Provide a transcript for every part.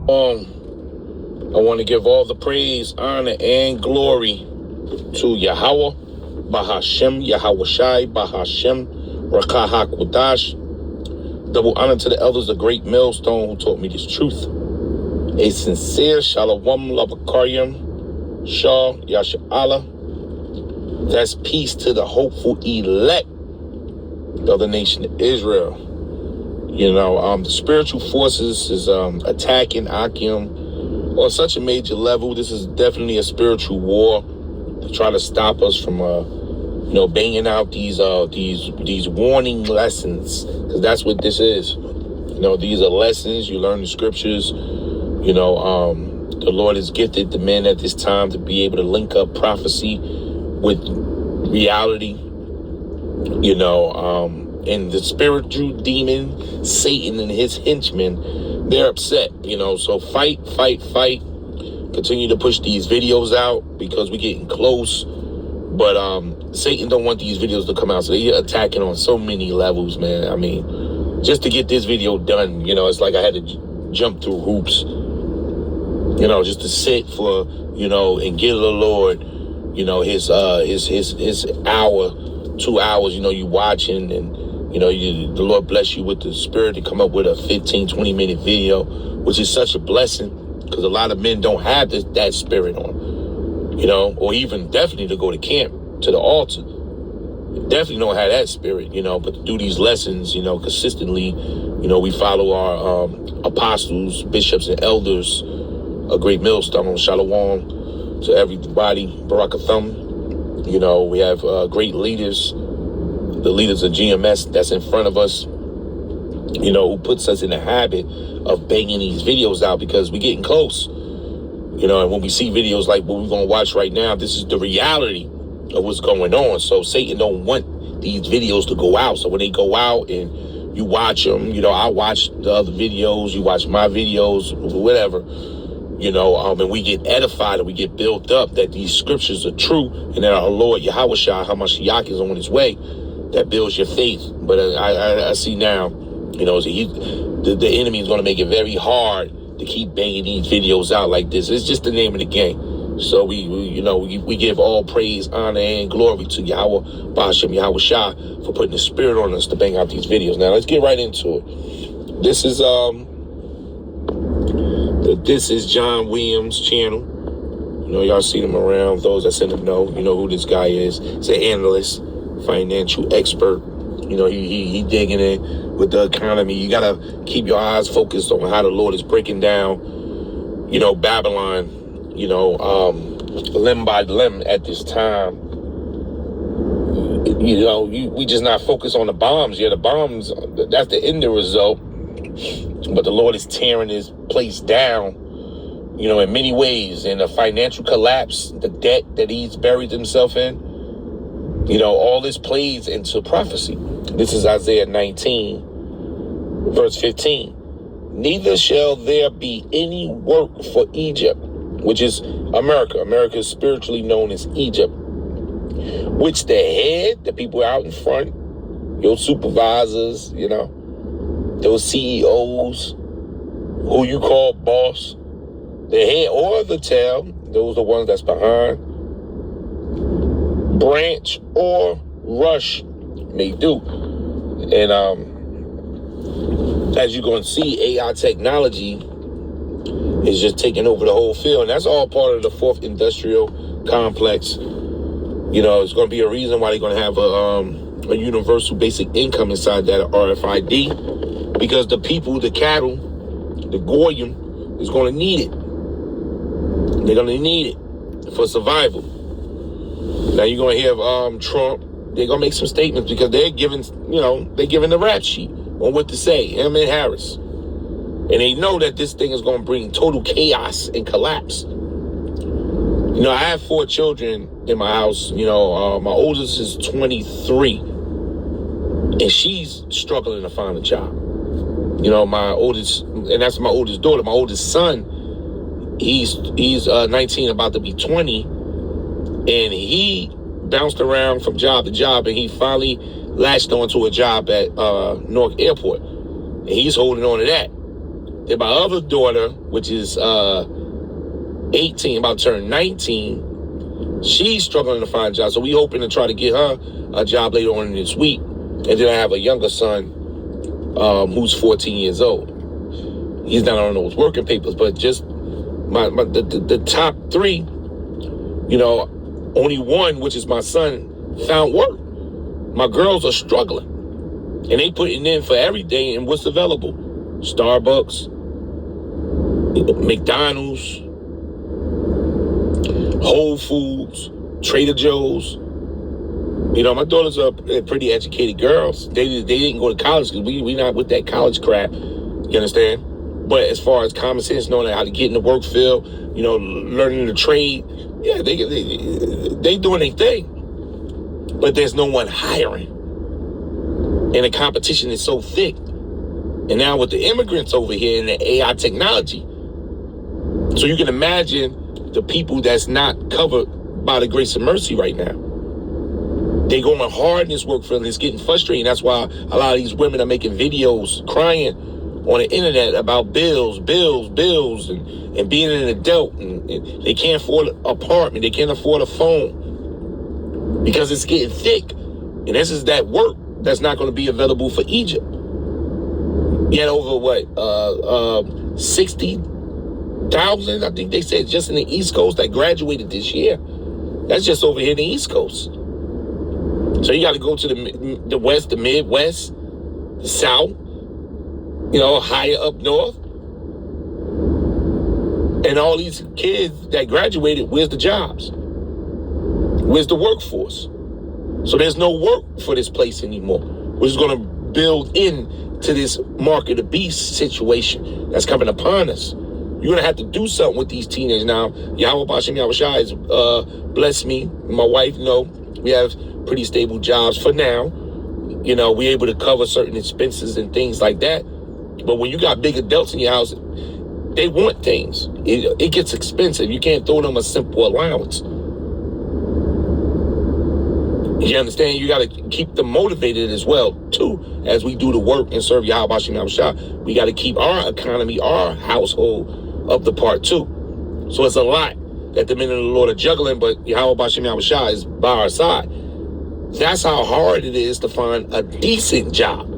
I want to give all the praise, honor, and glory to Yahweh, Bahashem, Yahweh Shai, Bahashem, Rakah HaKodash. Double honor to the elders of Great Millstone who taught me this truth. A sincere Shalom, Lavakaryam, Shah, Yasha Allah. That's peace to the hopeful elect of the nation of Israel. The spiritual forces is attacking Akim on such a major level. This is definitely a spiritual war to try to stop us from, banging out these warning lessons, because that's what this is. These are lessons. You learn the scriptures. The Lord has gifted the men at this time to be able to link up prophecy with reality. And the spiritual demon, Satan and his henchmen, they're upset, so fight. Continue to push these videos out because we're getting close. But Satan don't want these videos to come out, so they're attacking on so many levels, man. I mean, just to get this video done, it's like I had to jump through hoops, just to sit for, and give the Lord, his hour, 2 hours, you watching, and the Lord bless you with the spirit to come up with a 15-20 minute video, which is such a blessing, because a lot of men don't have that spirit on, or even definitely to go to camp, to the altar. Definitely don't have that spirit, but to do these lessons, consistently, we follow our apostles, bishops, and elders, a Great Millstone. Shalom to everybody, Barakatham. We have great leaders, the leaders of GMS that's in front of us, who puts us in the habit of banging these videos out because we're getting close. And when we see videos like what we're going to watch right now, this is the reality of what's going on. So Satan don't want these videos to go out. So when they go out and you watch them, I watch the other videos, you watch my videos, whatever, and we get edified and we get built up that these scriptures are true and that our Lord Yahweh Shai HaMashiach is on his way. That builds your faith. But I see now, the enemy is going to make it very hard to keep banging these videos out like this. It's just the name of the game. So we give all praise, honor, and glory to Yahweh, Bahashem, Yahweh Shai, for putting the spirit on us to bang out these videos. Now let's get right into it. This is John Williams' channel. Y'all see him around. Those that send him know, who this guy is. He's an analyst, financial expert. He digging in with the economy. You gotta keep your eyes focused on how the Lord is breaking down, Babylon, limb by limb at this time. We just not focused on the bombs. Yeah, the bombs, that's the end result. But the Lord is tearing his place down, in many ways. And the financial collapse, the debt that he's buried himself in, all this plays into prophecy. This is Isaiah 19, verse 15. Neither shall there be any work for Egypt, which is America. America is spiritually known as Egypt, which the head, the people out in front, your supervisors, those CEOs, who you call boss, the head or the tail, those are the ones that's behind, branch or rush may do. And as you're going to see, AI technology is just taking over the whole field. And that's all part of the fourth industrial complex. It's going to be a reason why they're going to have a universal basic income inside that RFID, because the people, the cattle, the Goyim is going to need it. They're going to need it for survival. Now you're going to hear Trump. They're going to make some statements because they're giving the rap sheet on what to say, him and Harris. And they know that this thing is going to bring total chaos and collapse. I have 4 children in my house. My oldest is 23, and she's struggling to find a job. My oldest, and that's my oldest daughter. My oldest son, he's 19, about to be 20, and he bounced around from job to job, and he finally latched onto a job at Newark Airport, and he's holding on to that. Then my other daughter, which is 18, about to turn 19, she's struggling to find a job. So we hoping to try to get her a job later on this week. And then I have a younger son who's 14 years old. He's not on those working papers, but just the top three, you know, only one, which is my son, found work. My girls are struggling. And they putting in for everything and what's available. Starbucks, McDonald's, Whole Foods, Trader Joe's. You know, my daughters are pretty educated girls. They didn't go to college because we not with that college crap. You understand? But as far as common sense, knowing how to get in the work field, you know, learning the trade, yeah, they doing their thing. But there's no one hiring. And the competition is so thick. And now with the immigrants over here and the AI technology, so you can imagine the people that's not covered by the grace and mercy right now. They going hard in this work field and it's getting frustrating. That's why a lot of these women are making videos crying on the internet about bills, and being an adult, and they can't afford an apartment, they can't afford a phone because it's getting thick. And this is that work that's not going to be available for Egypt. You had over 60,000, I think they said, just in the East Coast that graduated this year. That's just over here in the East Coast. So you got to go to the West, the Midwest, the South, you know, higher up north. And all these kids that graduated, where's the jobs? Where's the workforce? So there's no work for this place anymore. We're just going to build into this mark of the beast situation that's coming upon us. You're going to have to do something with these teenagers now. Yahweh Bashem Yahushua has blessed me and my wife. You know, we have pretty stable jobs for now. You know, we're able to cover certain expenses and things like that. But when you got big adults in your house, they want things. It gets expensive. You can't throw them a simple allowance. You understand? You got to keep them motivated as well, too, as we do the work and serve Yahweh Bashem Yahushua. We got to keep our economy, our household up the part, too. So it's a lot that the men of the Lord are juggling, but Yahweh Bashem Yahushua is by our side. That's how hard it is to find a decent job.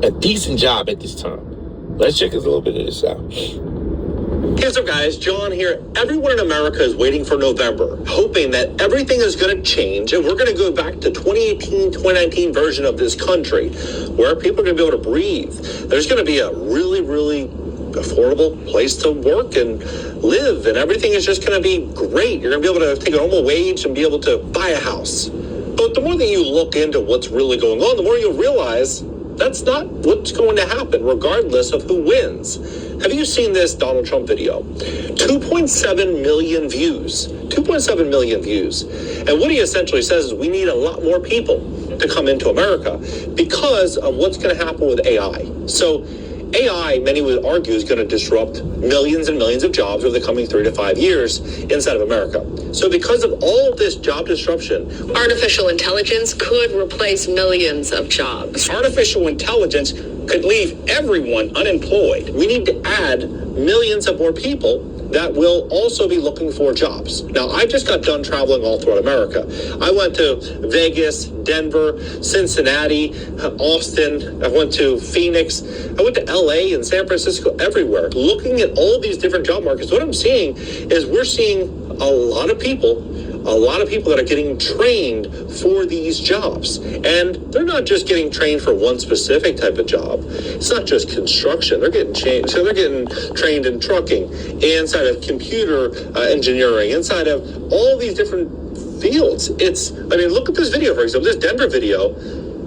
A decent job at this time. Let's check a little bit of this out. Hey, what's up, guys? John here. Everyone in America is waiting for November, hoping that everything is going to change and we're going to go back to 2018, 2019 version of this country where people are going to be able to breathe. There's going to be a really, really affordable place to work and live, and everything is just going to be great. You're going to be able to take a normal wage and be able to buy a house. But the more that you look into what's really going on, the more you'll realize that's not what's going to happen, regardless of who wins. Have you seen this Donald Trump video? 2.7 million views. 2.7 million views. And what he essentially says is we need a lot more people to come into America because of what's going to happen with AI. So AI, many would argue, is going to disrupt millions and millions of jobs over the coming 3 to 5 years inside of America. So because of all of this job disruption, artificial intelligence could replace millions of jobs. Artificial intelligence could leave everyone unemployed. We need to add millions of more people that will also be looking for jobs. Now, I just got done traveling all throughout America. I went to Vegas, Denver, Cincinnati, Austin. I went to Phoenix. I went to LA and San Francisco, everywhere. Looking at all these different job markets, what I'm seeing is we're seeing a lot of people that are getting trained for these jobs. And they're not just getting trained for one specific type of job. It's not just construction. They're getting trained. So they're getting trained in trucking, inside of computer engineering, inside of all these different fields. Look at this video, for example, this Denver video.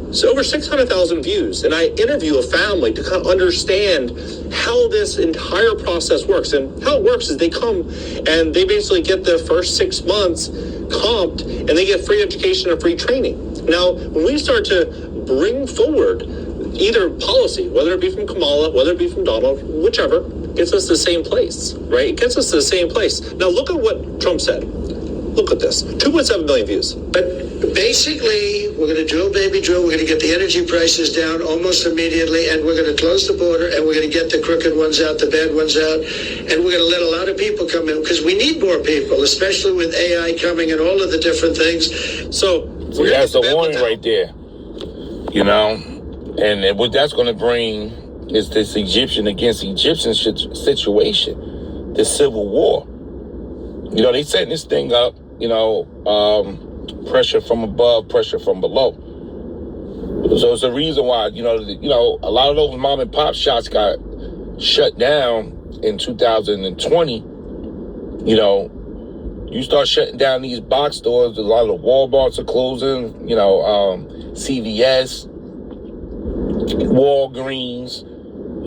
It's over 600,000 views. And I interview a family to kind of understand how this entire process works. And how it works is they come and they basically get their first 6 months comped and they get free education and free training. Now, when we start to bring forward either policy, whether it be from Kamala, whether it be from Donald, whichever, gets us to the same place, right? It gets us to the same place. Now, look at what Trump said. Look at this, 2.7 million views. But Basically, we're going to drill, baby, drill. We're going to get the energy prices down almost immediately, and we're going to close the border, and we're going to get the crooked ones out, the bad ones out, and we're going to let a lot of people come in, because we need more people, especially with AI coming and all of the different things. So that's the warning right there. You know, and what that's going to bring is this Egyptian against Egyptian situation, this civil war. You know, they setting this thing up, you know, pressure from above, pressure from below. So it's the reason why, you know, a lot of those mom and pop shops got shut down in 2020. You know, you start shutting down these box stores. A lot of the Walmarts are closing, you know, CVS, Walgreens,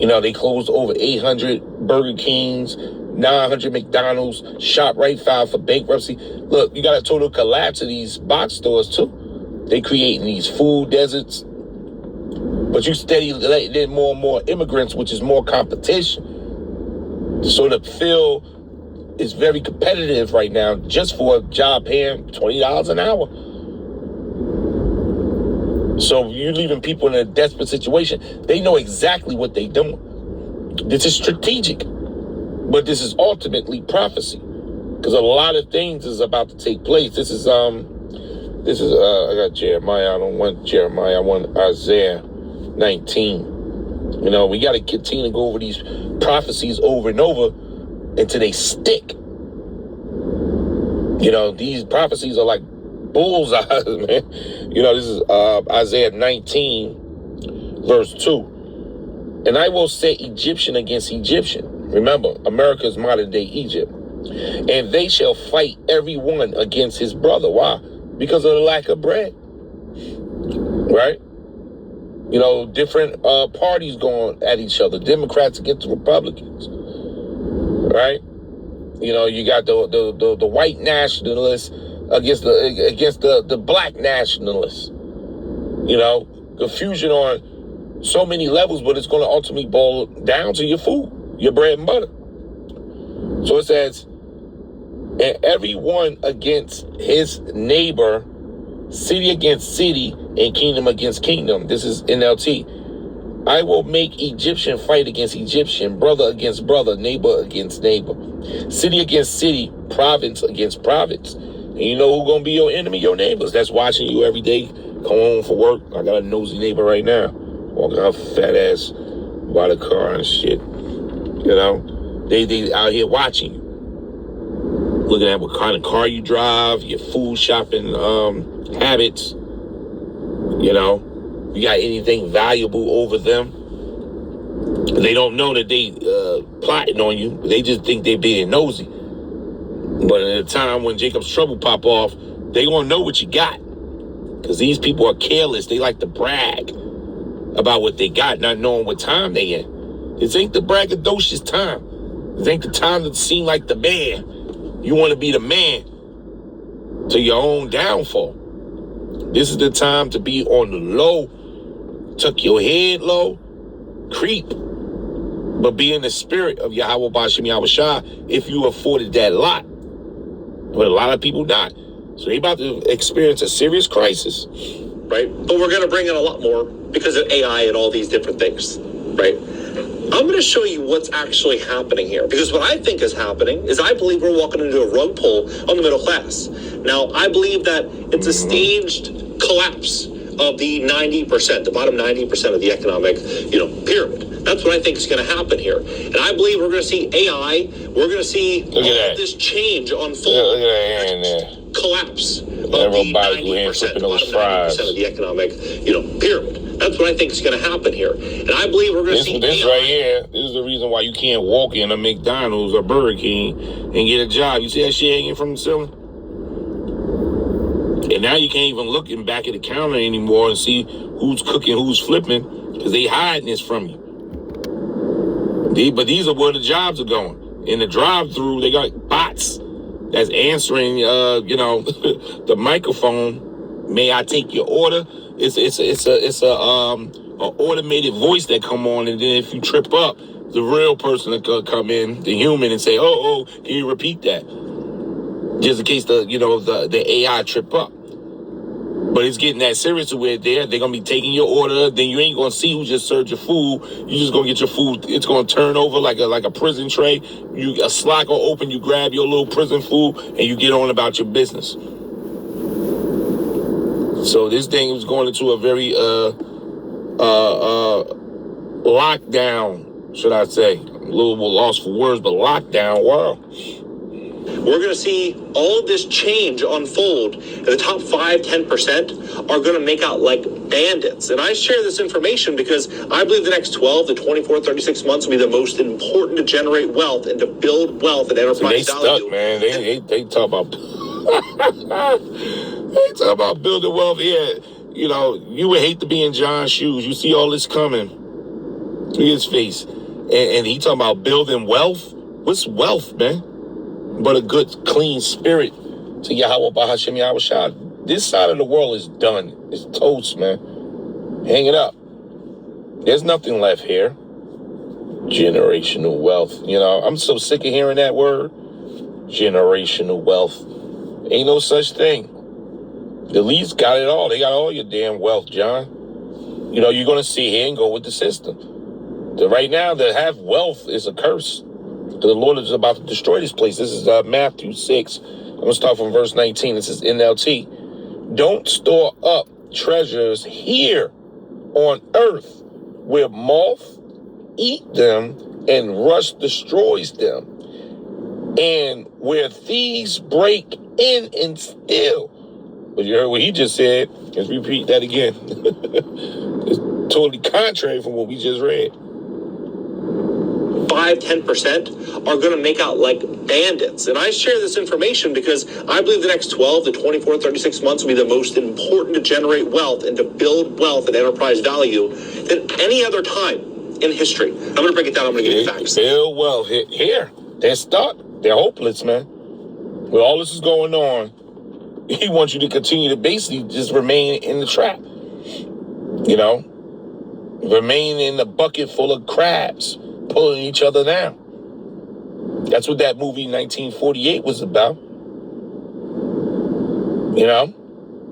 you know, they closed over 800 Burger Kings, 900 McDonald's, ShopRite filed for bankruptcy. Look, you got a total collapse of these box stores too. They creating these food deserts, but you steady letting in more and more immigrants, which is more competition. So the field is very competitive right now just for a job paying $20 an hour. So you're leaving people in a desperate situation. They know exactly what they're doing. This is strategic, but this is ultimately prophecy, because a lot of things is about to take place. This is I got Jeremiah. I don't want Jeremiah. I want Isaiah 19. You know, we got to continue to go over these prophecies over and over until they stick. You know, these prophecies are like bullseyes, man. You know, this is Isaiah 19, verse 2. And I will set Egyptian against Egyptian. Remember, America's modern day Egypt. And they shall fight every one against his brother. Why? Because of the lack of bread. Right? You know, different parties going at each other. Democrats against Republicans. Right? You know, you got the white nationalists against the black nationalists. You know, confusion on so many levels, but it's going to ultimately boil down to your food, your bread and butter. So it says, and everyone against his neighbor, city against city, and kingdom against kingdom. This is NLT. I will make Egyptian fight against Egyptian, brother against brother, neighbor against neighbor, city against city, province against province. And you know who's going to be your enemy? Your neighbors. That's watching you every day. Come home from work. I got a nosy neighbor right now. Walking her fat ass by the car and shit. You know, they out here watching you. Looking at what kind of car you drive, your food shopping habits. You know, you got anything valuable over them. They don't know that they plotting on you. They just think they being nosy. But at a time when Jacob's trouble pop off, they gonna know what you got. Because these people are careless. They like to brag about what they got, not knowing what time they in. This ain't the braggadocious time. This ain't the time to seem like the man. You want to be the man to your own downfall. This is the time to be on the low. Tuck your head low. Creep. But be in the spirit of Yahweh Bashim Yahushua if you afforded that lot. But a lot of people not. So they about to experience a serious crisis. Right? But we're going to bring in a lot more because of AI and all these different things. Right? I'm going to show you what's actually happening here. Because what I think is happening is I believe we're walking into a rug pull on the middle class. Now, I believe that it's a staged collapse of the 90%, the bottom 90% of the economic, pyramid. That's what I think is going to happen here. And I believe we're going to see AI. We're going to see all of this change unfold. Collapse of the 90%, the bottom 90% of the economic, pyramid. That's what I think is going to happen here. And I believe we're going to see this AI. Right here. This is the reason why you can't walk in a McDonald's or Burger King and get a job. You see that shit hanging from the ceiling? And now you can't even look in back at the counter anymore and see who's cooking, who's flipping, because they hiding this from you. But these are where the jobs are going. In the drive-through, they got bots that's answering, the microphone. May I take your order? It's a automated voice that come on, and then if you trip up, the real person will come in, the human, and say, "Oh, can you repeat that?" Just in case the AI trip up. But it's getting that serious to where they're going to be taking your order. Then you ain't going to see who just served your food. You just going to get your food. It's going to turn over like a prison tray. A slot will open. You grab your little prison food and you get on about your business. So this thing was going into a very lockdown, should I say. A little lost for words, but lockdown world. We're going to see all of this change unfold, and the top 5-10% are going to make out like bandits. And I share this information because I believe the next 12 to 24, 36 months will be the most important to generate wealth and to build wealth and enterprise they value. Stuck, man. They talk about they talk about building wealth here. You know, you would hate to be in John's shoes. You see all this coming. Look at his face. And he talking about building wealth. What's wealth, man? But a good, clean spirit to Yahweh Bahashem Yahweh Shah. This side of the world is done. It's toast, man. Hang it up. There's nothing left here. Generational wealth. You know, I'm so sick of hearing that word. Generational wealth. Ain't no such thing. The elites got it all. They got all your damn wealth, John. You know, you're going to sit here and go with the system. Right now, to have wealth is a curse. The Lord is about to destroy this place. This is Matthew 6. I'm going to start from verse 19. This is NLT. Don't store up treasures here on earth where moth eat them and rust destroys them, and where thieves break in and steal. But you heard what he just said. Let's repeat that again. It's totally contrary from what we just read. 5-10% are going to make out like bandits. And I share this information because I believe the next 12 to 24, 36 months will be the most important to generate wealth and to build wealth and enterprise value than any other time in history. I'm going to break it down. I'm going to give you facts. Build wealth. Here, they're stuck. They're hopeless, man. With all this is going on, he wants you to continue to basically just remain in the trap. You know? Remain in the bucket full of crabs, pulling each other down. That's what that movie 1948 was about. You know,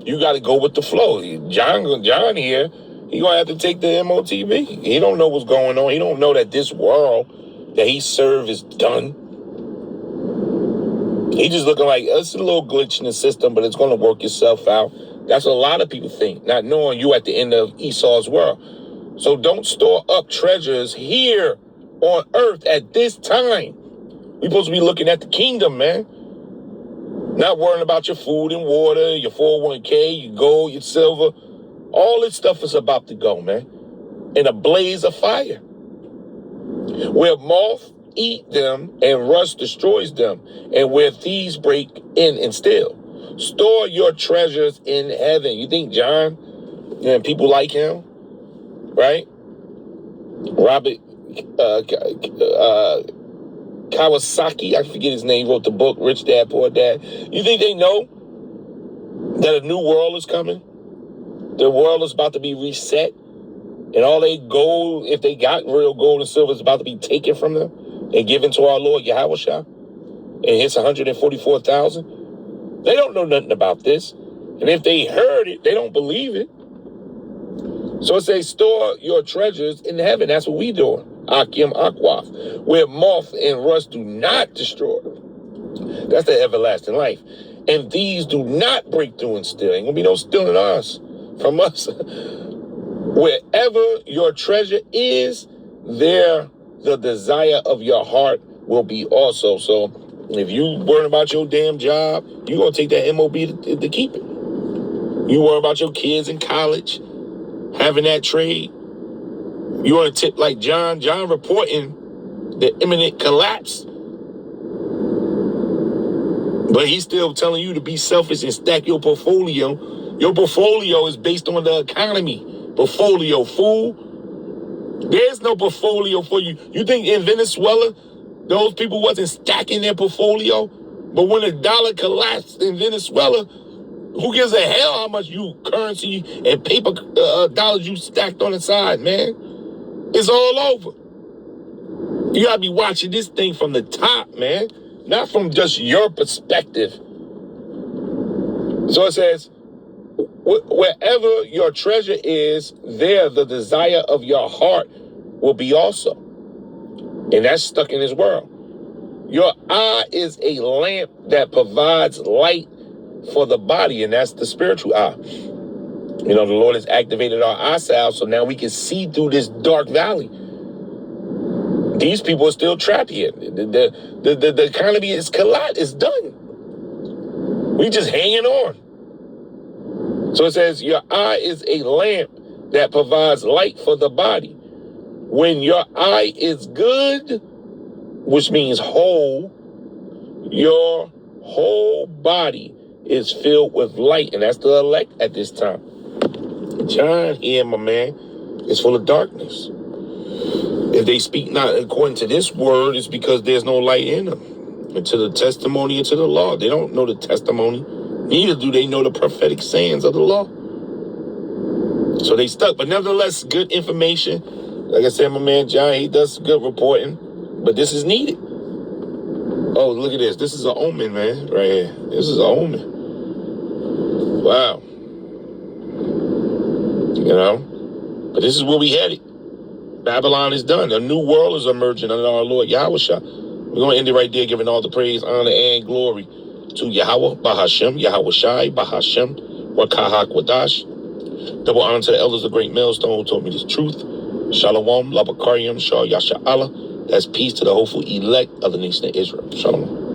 you got to go with the flow. John here, he gonna have to take the MOTB. He don't know what's going on. He don't know that this world that he served is done. He just looking like it's a little glitch in the system, but it's gonna work itself out. That's what a lot of people think, not knowing you at the end of Esau's world. So don't store up treasures here on earth at this time. We're supposed to be looking at the kingdom, man. Not worrying about your food and water, your 401k, your gold, your silver. All this stuff is about to go, man. In a blaze of fire. Where moth eat them and rust destroys them. And where thieves break in and steal. Store your treasures in heaven. You think John and people like him, right? Robert Kawasaki, I forget his name, wrote the book, Rich Dad, Poor Dad. You think they know that a new world is coming? The world is about to be reset. And all they gold, if they got real gold and silver, is about to be taken from them and given to our Lord Yahweh Shah. And it's 144,000. They don't know nothing about this. And if they heard it, they don't believe it. So it says, store your treasures in heaven. That's what we doing. Akim Akwaf. Where moth and rust do not destroy. That's the everlasting life. And these do not break through and steal. Ain't gonna be no stealing us from us. Wherever your treasure is, there the desire of your heart will be also. So if you worry about your damn job, you're gonna take that MOB to keep it. You worry about your kids in college, having that trade. You want to tip like John reporting the imminent collapse. But he's still telling you to be selfish and stack your portfolio. Your portfolio is based on the economy. Portfolio, fool. There's no portfolio for you. You think in Venezuela, those people wasn't stacking their portfolio? But when the dollar collapsed in Venezuela, who gives a hell how much you currency and paper dollars you stacked on the side, man? It's all over. You gotta be watching this thing from the top, man. Not from just your perspective. So it says, Wherever your treasure is, there the desire of your heart will be also. And that's stuck in this world. Your eye is a lamp that provides light for the body, and that's the spiritual eye. You know, the Lord has activated our eye salve, so now we can see through this dark valley. These people are still trapped here. The economy is collapsed. It's done. We just hanging on. So it says, your eye is a lamp that provides light for the body. When your eye is good, which means whole, your whole body is filled with light. And that's the elect at this time. John here, my man, is full of darkness. If they speak not according to this word, it's because there's no light in them. And to the testimony and to the law. They don't know the testimony. Neither do they know the prophetic sayings of the law. So they stuck. But nevertheless, good information. Like I said, my man John, he does good reporting. But this is needed. Oh, look at this. This is an omen, man, right here. This is an omen. Wow. You know? But this is where we headed. Babylon is done. A new world is emerging under our Lord Yahushua. We're going to end it right there, giving all the praise, honor, and glory to Yahweh, Bahashem, Yahushai, Bahashem, Wakahak Wadash. Double honor to the elders of Great Millstone who told me this truth. Shalom, Labakariam, Shah Yasha Allah. That's peace to the hopeful elect of the nation of Israel. Shalom.